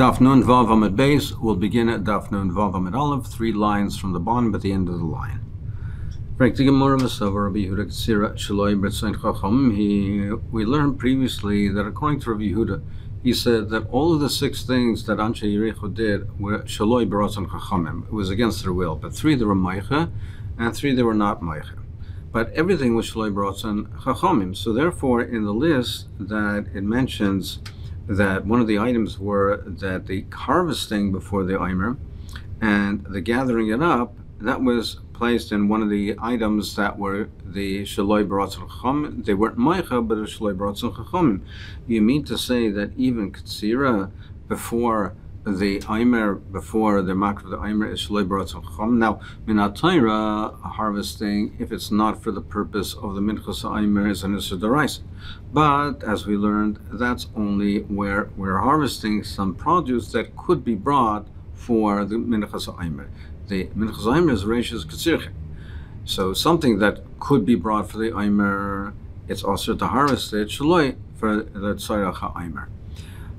Daf Nun Vav Amud Beis will begin at Daf Nun Vav Amud Aleph, 3 lines from the bottom at the end of the line. We learned previously that according to Rabbi Yehuda, he said that all of the 6 things that Anshe Yericho did were Shaloi B'Ratzon Chachamim. It was against their will, but 3 they were Meicha, and 3 they were not Meicha. But everything was Shaloi B'Ratzon Chachamim. So therefore, in the list that it mentions that one of the items were that the harvesting before the Eimer and the gathering it up, that was placed in one of the items that were the Shaloi B'Ratzon Chachamim. They weren't Meicha, but it was Shaloi B'Ratzon Chachamim. You mean to say that even Katsira before the Eimer, before the Makr of the Eimer, is Shaloi B'Ratzon Chachamim? Now, Minat Torah, harvesting, if it's not for the purpose of the Minchas Eimer, is an Issur D'Oraisa. But, as we learned, that's only where we're harvesting some produce that could be brought for the Minchas Eimer. The Minchas Eimer is Reishis Katsirche. So something that could be brought for the Eimer, it's also to harvest it, Shaloi, for the Tzorach HaEimer.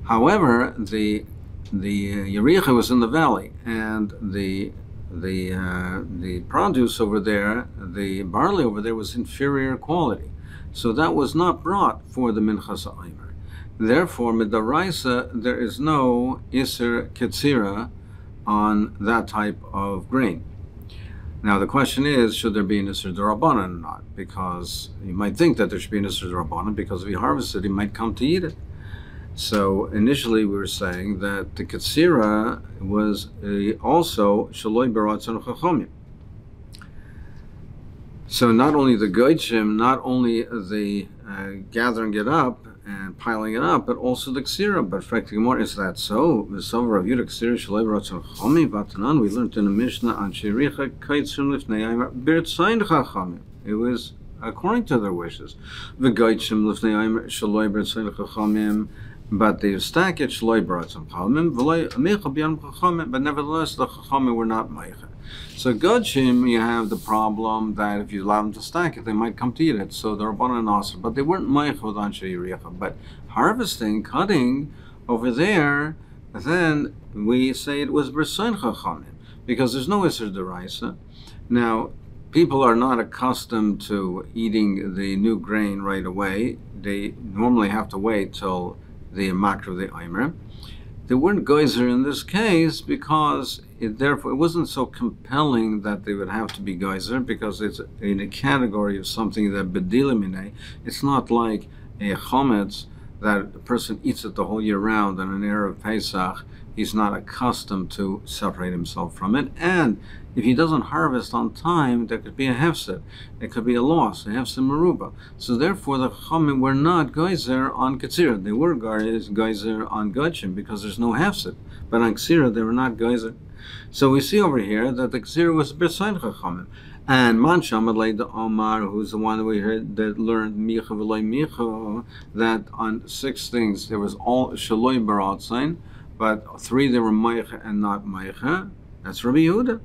However, the Yericha was in the valley, and the produce over there, the barley over there, was inferior quality. So that was not brought for the Minchas Eimer. Therefore, Midaraisa, there is no Isser Ketzira on that type of grain. Now the question is, should there be an Isser D'Rabbanan or not? Because you might think that there should be an Isser D'Rabbanan, because if he harvests it, he might come to eat it. So initially we were saying that the Ketzira was also Shaloi B'Ratzon Chachamim. So not only the Goychim, not only the gathering it up and piling it up, but also the Ksira. But frankly, more is that so? The Sover of Yudah Ksira Shaloi B'Ratzon Chachamim Vatanan. We learned in the Mishnah on Shericha Kaitzim Lifnei Eimer B'Rtzayin Chachamim. It was according to their wishes. The Goychim Lifnei Eimer Shaloi B'Rtzayin Chachamim. But they stack it Shaloi B'Ratzon Chachamim, but nevertheless the Chachamim were not Meicha. So Godshim, you have the problem that if you allow them to stack it, they might come to eat it. So the Rabbanan Asr, but they weren't Meicha with Anshe Yericha. But harvesting, cutting over there, then we say it was B'Rtzayin Chachamim, because there's no Issur D'Oraisa. Now, people are not accustomed to eating the new grain right away. They normally have to wait till the Makr of the Eimer. They weren't geyser in this case because therefore it wasn't so compelling that they would have to be geyser, because it's in a category of something that bedilimine. It's not like a chometz that a person eats it the whole year round, and an Erev Pesach he's not accustomed to separate himself from it. And if he doesn't harvest on time, there could be a hefset. It could be a loss, a hefset meruba. So therefore, the Chachamim were not geyser on Ketzira. They were geyser on Godshim because there's no hefset. But on Ketzira, they were not geyser. So we see over here that the Ketzira was B'Rtzayin Chachamim. And Mansham Alei de Omar, who's the one that we heard that learned Micha V'Loi Micha, that on 6 things there was all Shaloi B'Ratzon, but 3 they were Meicha and not Meicha. That's Rabbi Yehuda.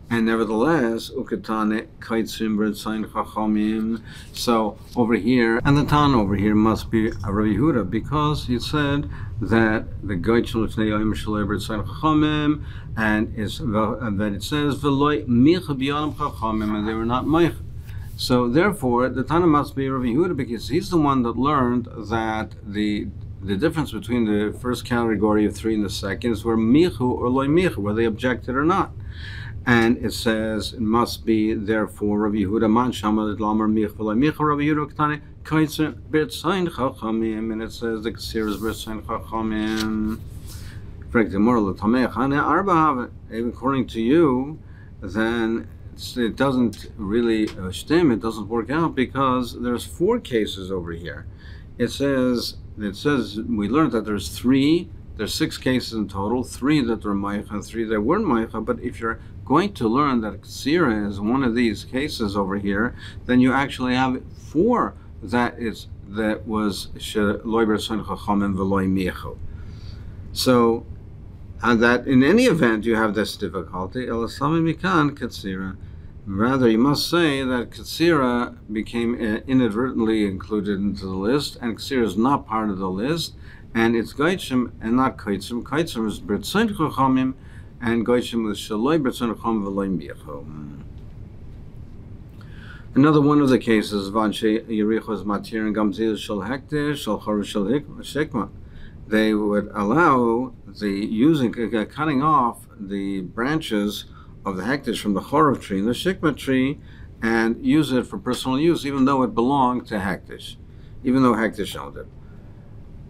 And nevertheless, Uketane Kaitzim B'Rtzayin Chachamim. So over here, and the Tan over here must be Rabbi Yehuda, because he said that the Goychim L'fnei Eimer Shaloi B'Rtzayin Chachamim, and that it says V'loi Micha B'Yonam Chachamim, and they were not Meicha. So therefore, the Tana must be Rabbi Yehuda, because he's the one that learned that the difference between the first category of 3 and the second is where Michu or Loi Michu, whether they objected or not. And it says it must be therefore Rabbi Yehuda man shamal lamar mich v'loi micha Rabbi Yehuda ktane kaitzer B'Rtzayin Chachamim, and it says the Ksir is B'Rtzayin Chachamim. According to you, then it doesn't really stem. It doesn't work out, because there's 4 cases over here. It says we learned that there's 6 cases in total, 3 that were Meicha and 3 that weren't Meicha. But if you're going to learn that Ksira is one of these cases over here, then you actually have 4 that was Shaloi B'Rtzayin Chachamim V'Loi Micha. So, and that in any event you have this difficulty. Elasami Mikan Ksira. Rather, you must say that Ksira became inadvertently included into the list, and Ksira is not part of the list. and it's Goitchim and not Kaitzim. Kaitzim is B'Tzayin Chachamim, and Goitchim is Shaloi B'Tzayin Chachamim V'Loim B'Yachom. Another one of the cases, Vanshe Yericho's Matir and Gamzil Shal Hektish, Shal Chor Shal Shekma. They would allow the cutting off the branches of the hektish from the chorov tree and the shikma tree and use it for personal use, even though it belonged to hektish, even though hektish owned it.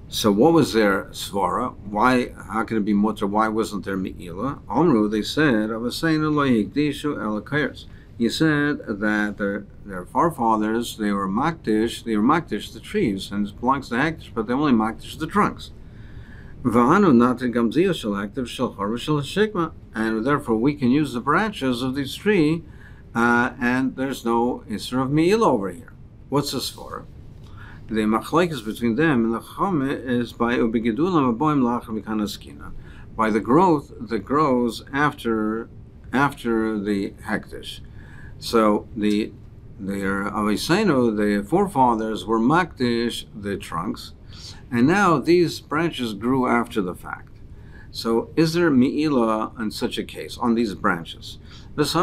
So what was their svara? Why? How can it be mutter? Why wasn't there me'ila? Omru, they said, Dirshu el. He said that their forefathers, they were makdish the trees, and it belongs to hektish, but they only makdish the trunks. And therefore we can use the branches of these trees, and there's no isra of me'ila over here. What's this for? The machlekes between them and the chame is by ubigidulam aboim lachem mikanaskina, by the growth that grows after the hektish. So the Avisainu, the forefathers, were makdish the trunks, and now these branches grew after the fact. So is there me'ila in such a case, on these branches? And the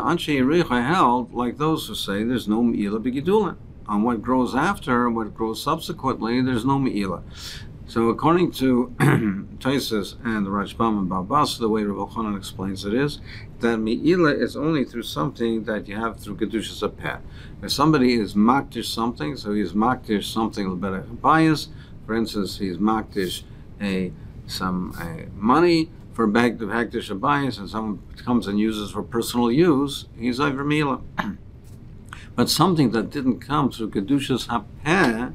Anshe Yericha held like those who say there's no me'ila b'gidulin. On what grows after, what grows subsequently, there's no me'ila. So according to Taisus and the Rashbam and Babas, the way Rav Elchanan explains it is that me'ila is only through something that you have through Kedushas Apeh. If somebody is makdish something, so he's makdish something better bias. For instance, he's makdish some money for bag of hektish bias, and someone comes and uses for personal use, he's over me'ila. But something that didn't come through Kedushas Apeh,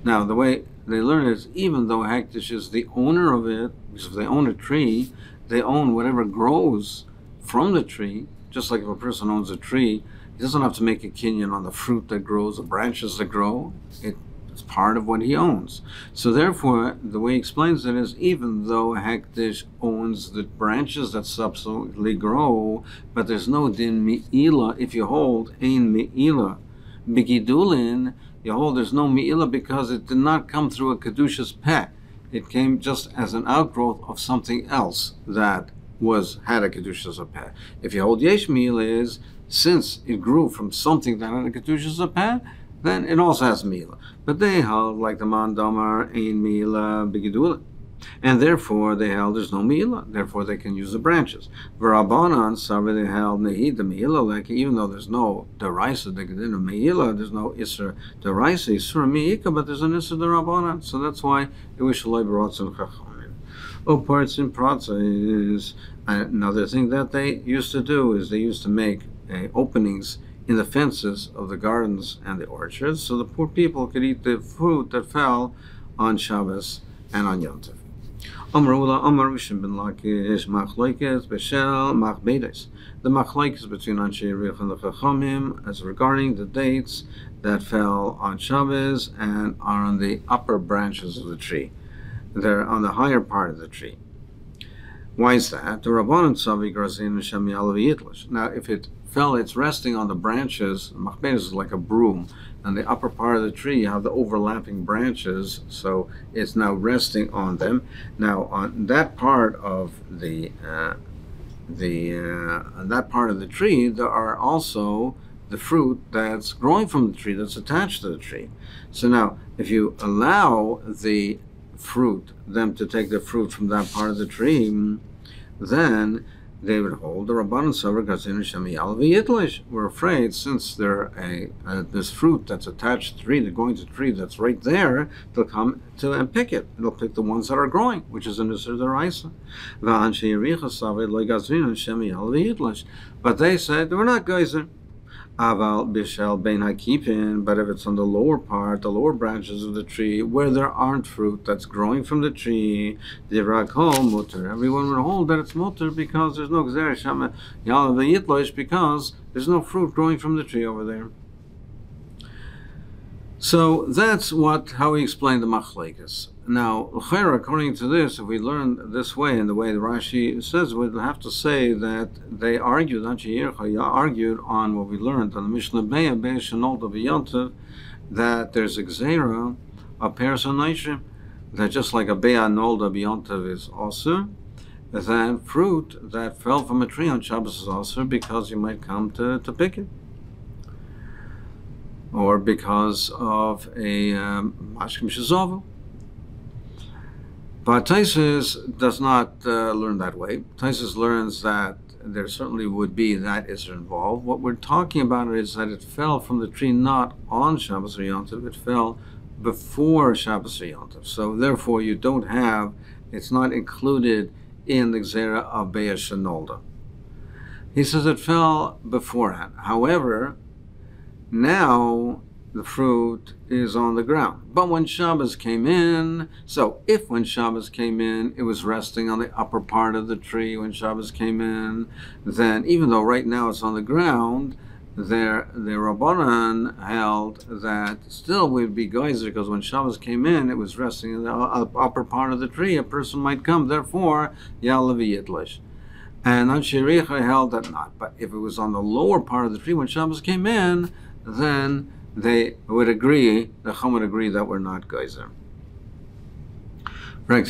now the way they learn is, even though hektish is the owner of it, because if they own a tree, they own whatever grows from the tree. Just like if a person owns a tree, he doesn't have to make a kinyan on the fruit that grows, the branches that grow. It's part of what he owns. So therefore, the way he explains it is, even though hektish owns the branches that subsequently grow, but there's no din me'ila. If you hold ein me'ila b'gidulin, you hold there's no me'ila because it did not come through a kedushas peh. It came just as an outgrowth of something else that had a kedushas peh. If you hold yesh me'ila is, since it grew from something that had a kedushas peh, then it also has me'ila. But they held like the man damar ein me'ila b'gidulin, and therefore they held there's no me'ila. Therefore they can use the branches. V'Rabbanan Sarva, they held nehid the me'ila, like even though there's no deraisa the me'ila, there's no isra deraisa isra me'ika, but there's an isra derabbanan. So that's why it was shaloi b'rotzim chachamim. Parts in pratza is another thing that they used to do is they used to make openings in the fences of the gardens and the orchards, so the poor people could eat the fruit that fell on Shabbos and on Yom Tov. The machlokes between Anshe Yericha and the Chachamim as regarding the dates that fell on Shabbos and are on the upper branches of the tree. They're on the higher part of the tree. Why is that? The Rabbanan Savi Grazin Hashem Yalav Yitlish. Now, if it fell, it's resting on the branches. Machbeis is like a broom. On the upper part of the tree, you have the overlapping branches, so it's now resting on them. Now, on that part of the tree, there are also the fruit that's growing from the tree, that's attached to the tree. So now, if you allow the fruit, them to take the fruit from that part of the tree, then they would hold the Rabbanan Savar Gazin Shem Yalav Yitlish. We're afraid, since they're this fruit that's attached to the tree, they're going to the tree that's right there, they'll come to and pick it. They'll pick the ones that are growing, which is in the Deraisa. But they said, we're not geyser. Aval bishel bein hakipin, but if it's on the lower part, the lower branches of the tree, where there aren't fruit that's growing from the tree, dirakol mutter. Everyone would hold that it's mutter because there's no gzer shama yalav yitlosh, because there's no fruit growing from the tree over there. So that's how he explained the machlekes. Now, according to this, if we learn this way, and the way the Rashi says, we'd have to say that they argued, argued on what we learned on the Mishnah Be'ah, that there's a gzera a pears and nashim, that just like a bea nolda b'yontav is also, then fruit that fell from a tree on Shabbos is also because you might come to pick it, or because of a mashkim shezovu. But Taisus does not learn that way. Taisus learns that there certainly would be that is involved. What we're talking about is that it fell from the tree not on Shabbos or Yom Tov, it fell before Shabbos or Yom Tov. So therefore you don't have, it's not included in the Gzera of Be'er Shenolda. He says it fell beforehand. However, now the fruit is on the ground. But when Shabbos came in, so if when Shabbos came in, it was resting on the upper part of the tree when Shabbos came in, then even though right now it's on the ground, the Rabbanan held that still would be geyser, because when Shabbos came in, it was resting in the upper part of the tree. A person might come, therefore, Yalavi Yitlish. And Anshiricha held that not. But if it was on the lower part of the tree when Shabbos came in, then they would agree, the Chum would agree that we're not geyser. How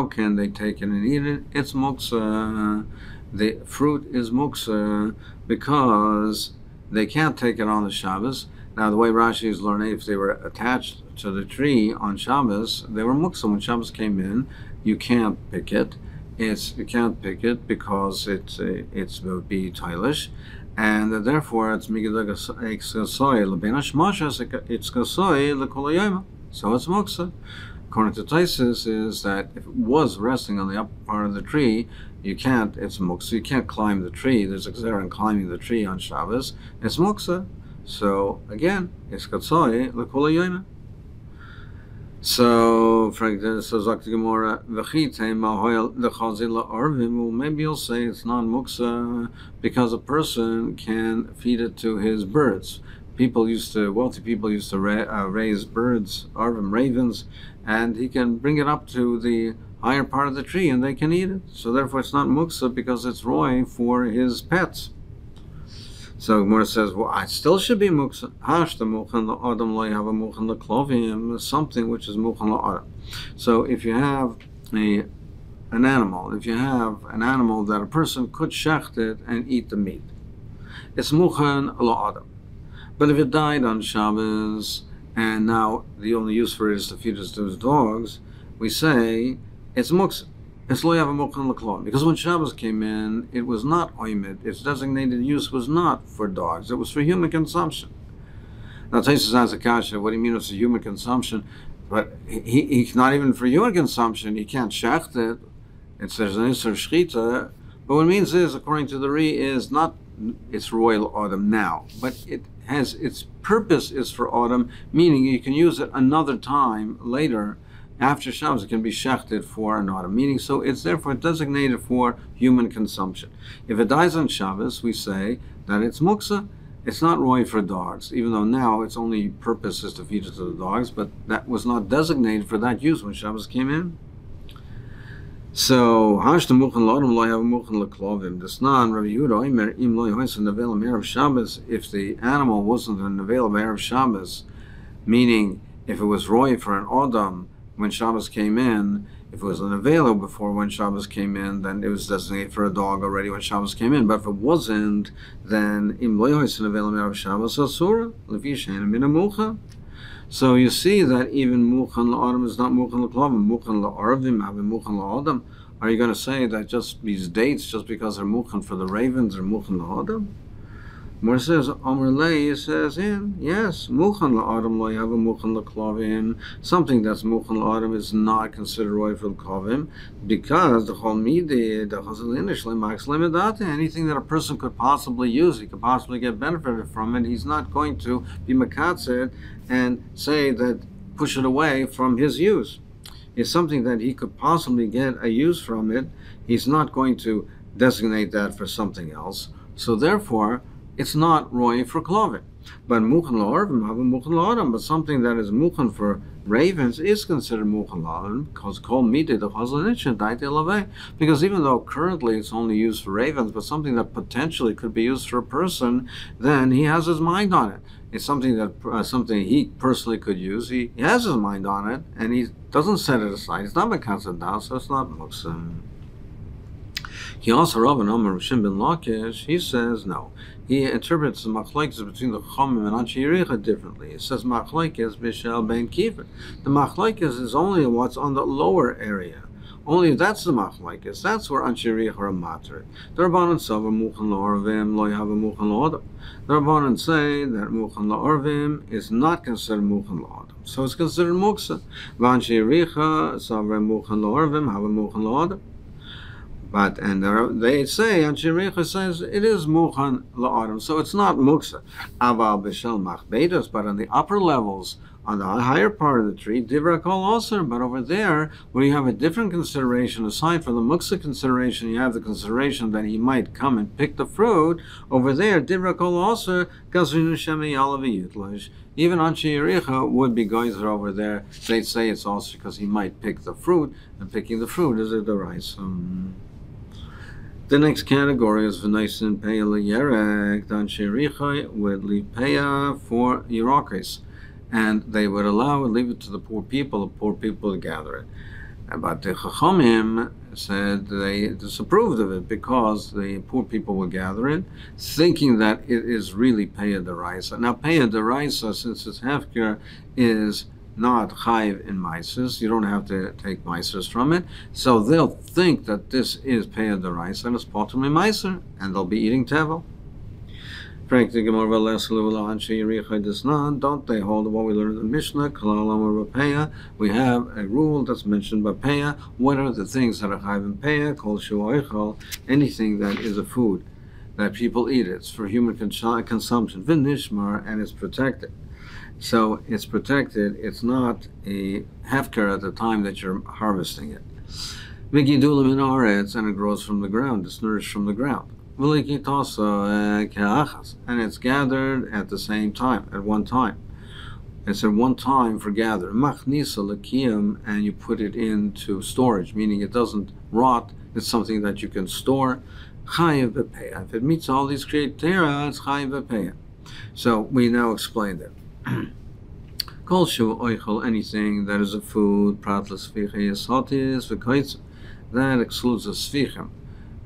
can they take it and eat it? It's muksa. The fruit is muksa because they can't take it on the Shabbos. Now, the way Rashi is learning, if they were attached to the tree on Shabbos, they were muksa. When Shabbos came in, you can't pick it. You can't pick it because it would be tailish, and therefore it's so it's muksa. According to Taisus, is that if it was resting on the upper part of the tree, you can't. It's muksa. You can't climb the tree. There's a gzera in climbing the tree on Shabbos. It's muksa. So again, it's katsoi l'kulayoma. So, for example, maybe you'll say it's not muksa because a person can feed it to his birds. Wealthy people used to raise birds, arvim, ravens, and he can bring it up to the higher part of the tree and they can eat it. So therefore it's not muksa because it's roy for his pets. So Gemara says, well, it still should be muksa. Something which is mukhan la'adam. So if you have an animal that a person could shecht it and eat the meat, it's mukhan la'adam. But if it died on Shabbos and now the only use for it is to feed it to his dogs, we say it's muksa. It's lo yav mukhan l'klom, because when Shabbos came in, it was not oimid. Its designated use was not for dogs; it was for human consumption. Now, Taisus asks a kasha, what do you mean it's for human consumption? But he's not even for human consumption. He can't shecht it. It says an isur shchita. But what it means is, according to the Ri, is not it's royal autumn now, but it has its purpose is for autumn, meaning you can use it another time later. After Shabbos, it can be shechted for an autumn, meaning so it's therefore designated for human consumption. If it dies on Shabbos, we say that it's muksa. It's not roy for dogs, even though now its only purpose is to feed it to the dogs, but that was not designated for that use when Shabbos came in. So, if the animal wasn't a nevel of Erev Shabbos, meaning if it was roy for an autumn when Shabbos came in, if it was an available before when Shabbos came in, then it was designated for a dog already when Shabbos came in. But if it wasn't, then im loyhois an available of Shabbos asura levishanim in a mucha. So you see that even muchan la'adam is not muchan la'klavim, muchan la'arvim, having muchan la'adam. Are you going to say that just these dates, just because they're muchan for the ravens, are muchan la'adam? More says, Amr Lei says yes, Muchan la'adam lo have a Muchan la'klavim. Something that's Muchan la'adam is not considered roy for l'klavim, because the Chol Midi, the Chazalinish, Lemax Lemedate, anything that a person could possibly use, he could possibly get benefited from it, he's not going to be makatzed and say that, push it away from his use. It's something that he could possibly get a use from it, he's not going to designate that for something else. So therefore, it's not roy for klovin. But muchan la'arvim have a muchan la'adam. But something that is muchan for ravens is considered muchan la'adam, because kol midi the chazlanitchen daite lavei. Because even though currently it's only used for ravens, but something that potentially could be used for a person, then he has his mind on it. it's something that something he personally could use. He has his mind on it, and he doesn't set it aside. It's not mekatzer das, so it's not muksa. He also Rav and Amar Rishim ben Lakish. He says no. He interprets the machlekes between the chomim and Anshe Yericha differently. He says machlekes b'shel ben kiver. The machlekes is only what's on the lower area. Only that's the machlekes. That's where Anshe Yericha are matter. The Rabbanan Sava muchan la'orvim lo yahava muchan la'odam. The Rabbanan say that muchan la'orvim is not considered muchan la'odam, so it's considered muksa. V'Anshe Yericha Sava muchan la'orvim hava muchan la'odam. But they say, and Shiricha says it is muchan la'adam, so it's not muksa. Aval b'shel machbedas, but on the upper levels, on the higher part of the tree, divra kol also. But over there, where you have a different consideration, aside from the muksa consideration, you have the consideration that he might come and pick the fruit. Over there, divra kol also, gazrinu shemi yalav yitlash. Even Anshe Yericha would be geyser over there. They'd say it's also because he might pick the fruit, and picking the fruit is a deraisa. The next category is v'naisin peya leyerek. Anshe Yericha would leave peya for Yerakis, and they would leave it to the poor people to gather it. But the Chachamim said they disapproved of it because the poor people would gather it, thinking that it is really peya deraisa. Now, peya deraisa, since it's hefker, is not chayiv in maises. You don't have to take maises from it. So they'll think that this is peya deraisa and it's potter maiser, and they'll be eating tevel. Don't they hold what we learned in the Mishnah? We have a rule that's mentioned by peya. What are the things that are chayiv in peya? Kol shu, anything that is a food that people eat. It's for human consumption. V'nishmar, and it's protected. So it's protected. It's not a hefker at the time that you're harvesting it. V'gidulim in aretz, and it grows from the ground. It's nourished from the ground. And it's gathered at the same time, at one time. It's at one time for gather. Machnisa l'kiyam, and you put it into storage, meaning it doesn't rot. It's something that you can store. Chayiv b'peya. If it meets all these criteria, it's chayiv b'peya. So we now explained it. Kol shu oichel, anything that is a food, prat l'sficha yisotis v'koitz, that excludes the sfichim.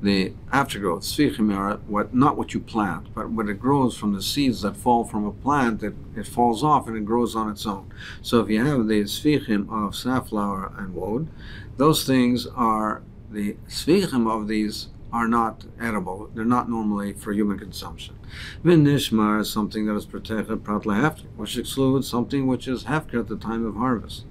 The aftergrowth, sfichim are not what you plant, but when it grows from the seeds that fall from a plant, it falls off and it grows on its own. So if you have the sfichim of safflower and woad, those things are, the sfichim of these are not edible. They're not normally for human consumption. V'nishmar is something that is protected, prat lehefker, which excludes something which is hefker at the time of harvest.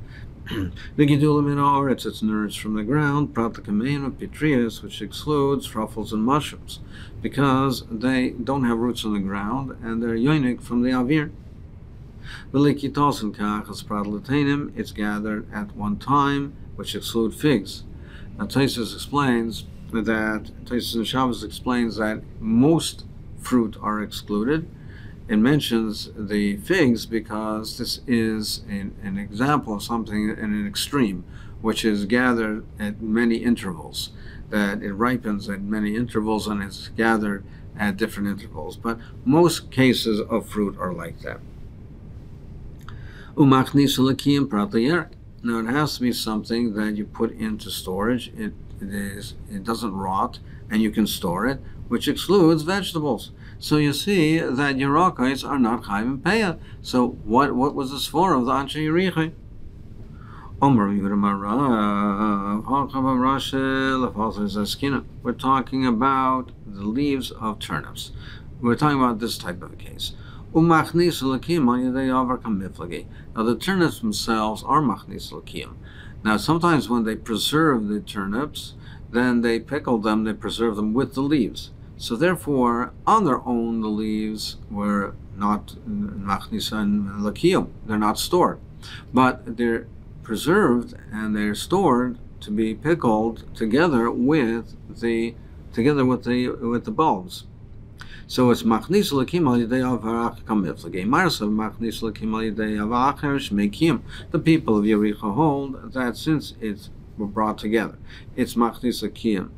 The gidulim in oretz, it's nourished from the ground, prat l'kamein of petrius, which excludes truffles and mushrooms, because they don't have roots in the ground and they're yonik from the avir. V'likitos and kach is prat l'tainim, it's gathered at one time, which exclude figs. Now Taisus explains that, Taisus and Shabbos explains that most fruit are excluded. It mentions the figs because this is an example of something in an extreme, which is gathered at many intervals, that it ripens at many intervals and it's gathered at different intervals. But most cases of fruit are like that. Now it has to be something that you put into storage. It doesn't rot and you can store it, which excludes vegetables. So you see that Yerakos are not chayiv in peya. So what was the svara of the Anshe Yericha? We're talking about the leaves of turnips. We're talking about this type of a case. Now the turnips themselves are machnis l'kiyam. Now sometimes when they preserve the turnips, then they pickle them, they preserve them with the leaves. So therefore, on their own, the leaves were not machnis and l'kiyam. They're not stored, but they're preserved and they're stored to be pickled together with the bulbs. So it's machnis l'kiyam al yidei avarach kamiflagei. Marsav machnis l'kiyam al yidei avacher shmeikim. The people of Yericha hold that since it's brought together, it's machnis l'kiyam.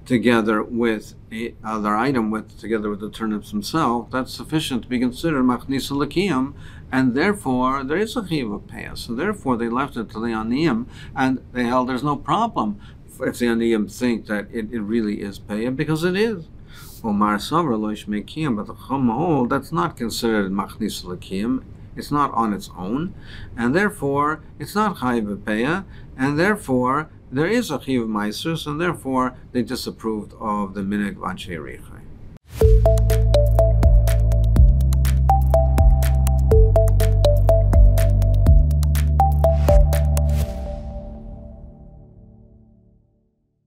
together with a other item, together with the turnips themselves, that's sufficient to be considered machnisa l'kiyum, and therefore there is a chiyuv of payah. So therefore they left it to the aniyim, and they held there's no problem if the aniyim think that it really is payah, because it is. Omar Savar loish mekiyum, but the Chum hold that's not considered machnisa l'kiyum. It's not on its own, and therefore it's not chayiv b'payah, and therefore there is a chiyuv ma'asers, and therefore they disapproved of the minhag of Anshe Richa.